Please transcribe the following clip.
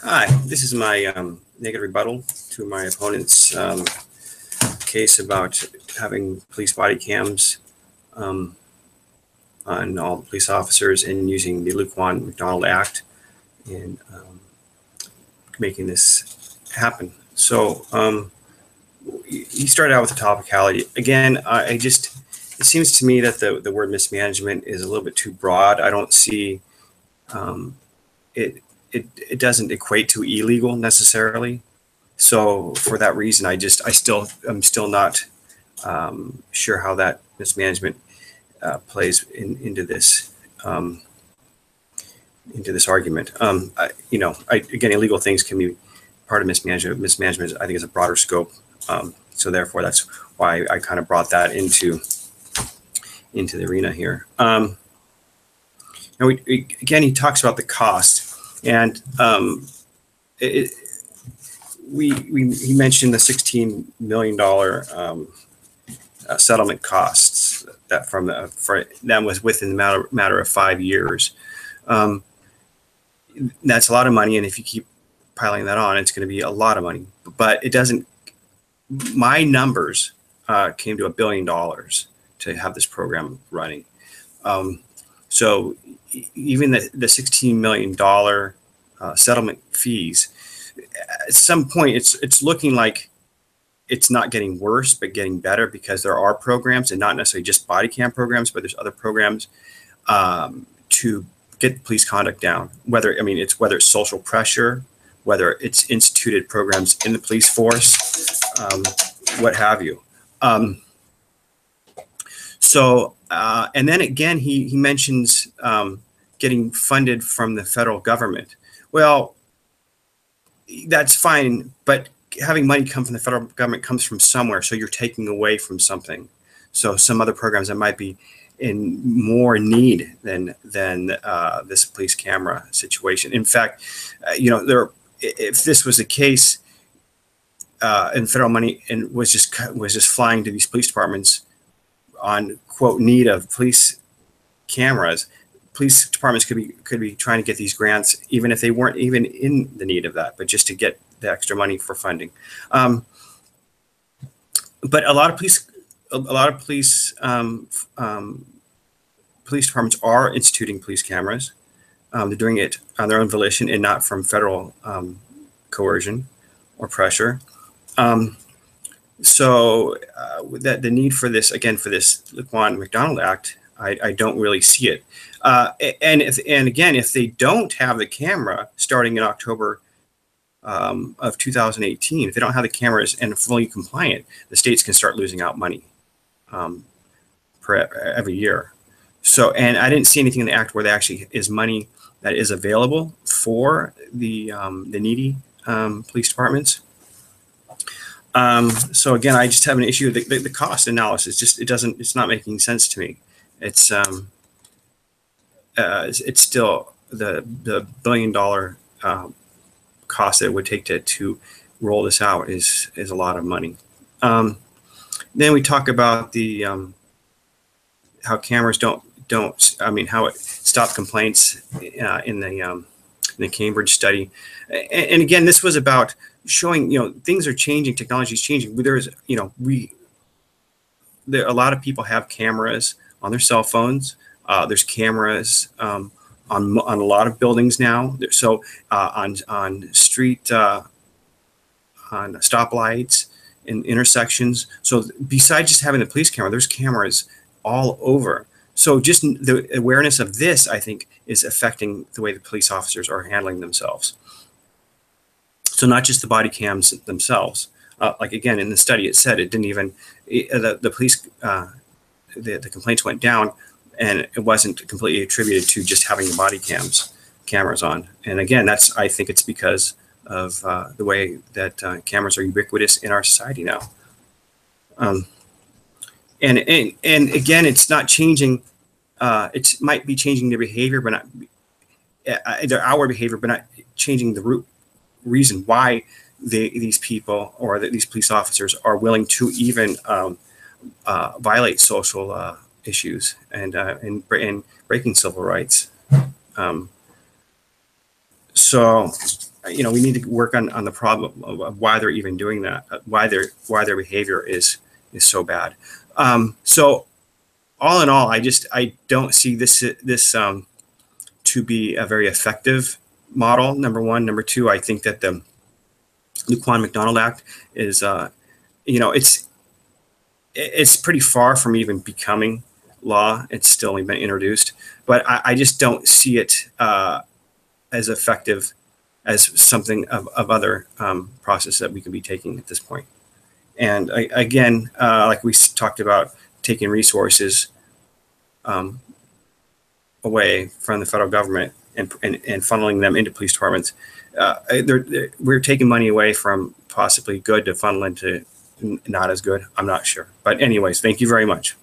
Hi, this is my negative rebuttal to my opponent's case about having police body cams on all the police officers and using the Lukewan McDonald Act and making this happen. So you started out with the topicality. Again, it seems to me that the word mismanagement is a little bit too broad. I don't see it doesn't equate to illegal necessarily. So for that reason, I'm still not sure how that mismanagement plays into this argument. Again, illegal things can be part of mismanagement. Mismanagement, I think, is a broader scope. So therefore, that's why I kind of brought that into the arena here. Again, he talks about the cost, and he mentioned the $16 million settlement costs that that was within the matter of 5 years. That's a lot of money, and if you keep piling that on, it's going to be a lot of money. But it doesn't. My numbers came to $1 billion to have this program running. So even the $16 million settlement fees, at some point, it's looking like it's not getting worse, but getting better, because there are programs, and not necessarily just body cam programs, but there's other programs to get police conduct down. Whether it's social pressure, whether it's instituted programs in the police force, what have you. And then again, he mentions getting funded from the federal government. Well, that's fine, but having money come from the federal government comes from somewhere, so you're taking away from something. So some other programs that might be in more need than this police camera situation. In fact, if this was the case, and federal money and was just flying to these police departments on quote need of police cameras, police departments could be trying to get these grants even if they weren't even in the need of that, but just to get the extra money for funding. But a lot of police departments are instituting police cameras. They're doing it on their own volition and not from federal coercion or pressure. So that the need for this, again, for this Lukewan McDonald Act, I don't really see it. And again, if they don't have the camera starting in October of 2018, if they don't have the cameras and fully compliant, the states can start losing out money every year. So, and I didn't see anything in the act where there actually is money that is available for the needy police departments. So again, I just have an issue with the cost analysis. It's not making sense to me. It's still the $1 billion cost that it would take to roll this out is a lot of money. Then we talk about the how cameras how it stopped complaints in the Cambridge study. And again, this was about showing, things are changing, technology is changing. A lot of people have cameras on their cell phones. There's cameras on a lot of buildings now. So on street, on stoplights, in intersections. So besides just having the police camera, there's cameras all over. So just the awareness of this, I think, is affecting the way the police officers are handling themselves. So not just the body cams themselves. Like again, in the study, it said it didn't even, the police, the complaints went down, and it wasn't completely attributed to just having the body cameras on. And again, I think it's because of the way that cameras are ubiquitous in our society now. And again, it's not changing. It might be changing their behavior, but not our behavior, but not changing the reason why these people or these police officers are willing to even violate social issues and breaking civil rights. So, we need to work on the problem of why they're even doing that, why their behavior is so bad. So all in all, I don't see this to be a very effective model. Number one. Number two, I think that the Kwan-McDonald Act is, it's pretty far from even becoming law. It's still only been introduced, but I just don't see it as effective as something of other process that we could be taking at this point. And again, like we talked about, taking resources away from the federal government and funneling them into police departments. We're taking money away from possibly good to funnel into not as good. I'm not sure. But anyways, thank you very much.